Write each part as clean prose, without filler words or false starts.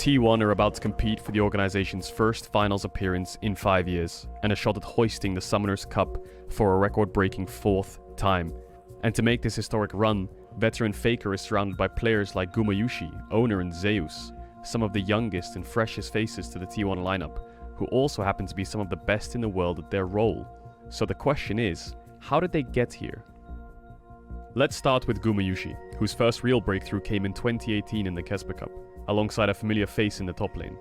T1 are about to compete for the organization's first finals appearance in 5 years, and a shot at hoisting the Summoners Cup for a record-breaking 4th time. And to make this historic run, veteran Faker is surrounded by players like Gumayusi, Owner and Zeus, some of the youngest and freshest faces to the T1 lineup, who also happen to be some of the best in the world at their role. So the question is, how did they get here? Let's start with Gumayusi, whose first real breakthrough came in 2018 in the Kesper Cup, alongside a familiar face in the top lane.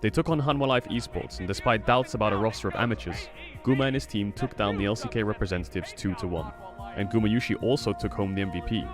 They took on Hanwha Life Esports, and despite doubts about a roster of amateurs, Guma and his team took down the LCK representatives 2-1, and Gumayusi also took home the MVP.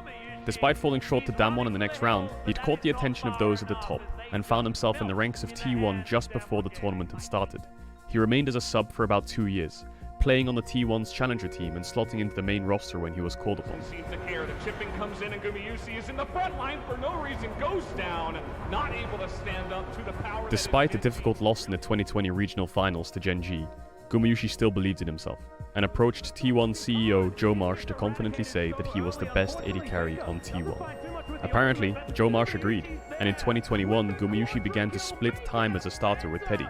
Despite falling short to Damwon in the next round, he'd caught the attention of those at the top, and found himself in the ranks of T1 just before the tournament had started. He remained as a sub for about 2 years, playing on the T1's challenger team and slotting into the main roster when he was called upon. The chipping comes in and Gumayusi is in the front line for no reason, goes down, not able to stand up to the power. Despite a difficult loss in the 2020 regional finals to Gen G, Gumayusi still believed in himself, and approached T1 CEO Joe Marsh to confidently say that he was the best AD carry on T1. Apparently, Joe Marsh agreed, and in 2021 Gumayusi began to split time as a starter with Teddy.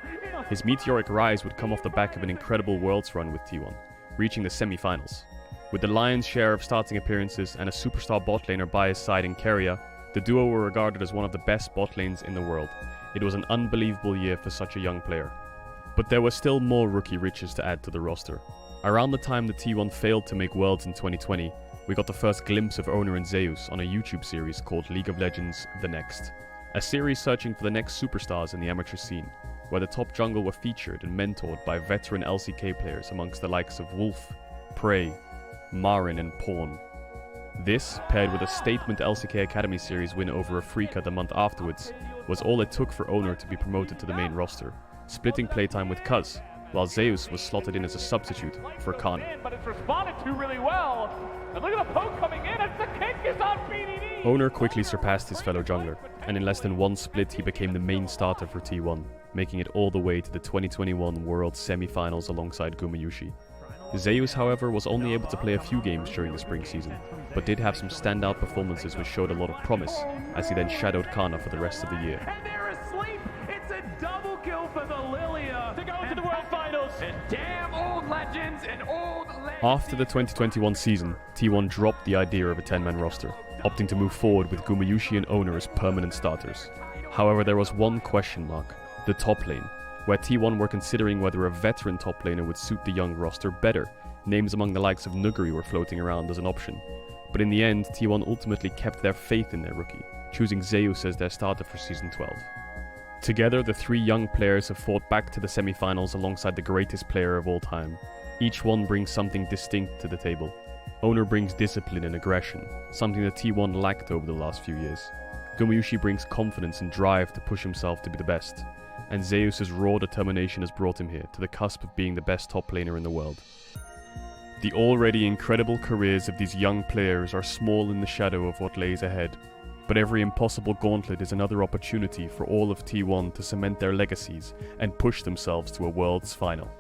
His meteoric rise would come off the back of an incredible Worlds run with T1, reaching the semi-finals. With the lion's share of starting appearances and a superstar bot laner by his side in Keria, the duo were regarded as one of the best bot lanes in the world. It was an unbelievable year for such a young player. But there were still more rookie riches to add to the roster. Around the time the T1 failed to make Worlds in 2020, we got the first glimpse of Owner and Zeus on a YouTube series called League of Legends The Next. A series searching for the next superstars in the amateur scene, where the top jungle were featured and mentored by veteran LCK players amongst the likes of Wolf, Prey, Marin and Pawn. This, paired with a statement LCK Academy series win over Afrika the month afterwards, was all it took for Owner to be promoted to the main roster, splitting playtime with Kuz, while Zeus was slotted in as a substitute for Khan. But it's responded to really well. And look at the poke coming in as the kick is on PDD. Owner quickly surpassed his fellow jungler, and in less than one split he became the main starter for T1, making it all the way to the 2021 World Semi-Finals alongside Gumayusi. Zeus, however, was only able to play a few games during the spring season, but did have some standout performances which showed a lot of promise, as he then shadowed Kana for the rest of the year. And they're asleep. It's a double kill for the Lilia to go to the World Finals. And damn old legends and old legends. After the 2021 season, T1 dropped the idea of a 10-man roster, opting to move forward with Gumayusi and Owner as permanent starters. However, there was one question mark: the top lane, where T1 were considering whether a veteran top laner would suit the young roster better. Names among the likes of Nuguri were floating around as an option. But in the end, T1 ultimately kept their faith in their rookie, choosing Zeus as their starter for Season 12. Together, the three young players have fought back to the semi-finals alongside the greatest player of all time. Each one brings something distinct to the table. Owner brings discipline and aggression, something that T1 lacked over the last few years. Gumayusi brings confidence and drive to push himself to be the best. And Zeus's raw determination has brought him here to the cusp of being the best top laner in the world. The already incredible careers of these young players are small in the shadow of what lays ahead, but every impossible gauntlet is another opportunity for all of T1 to cement their legacies and push themselves to a Worlds final.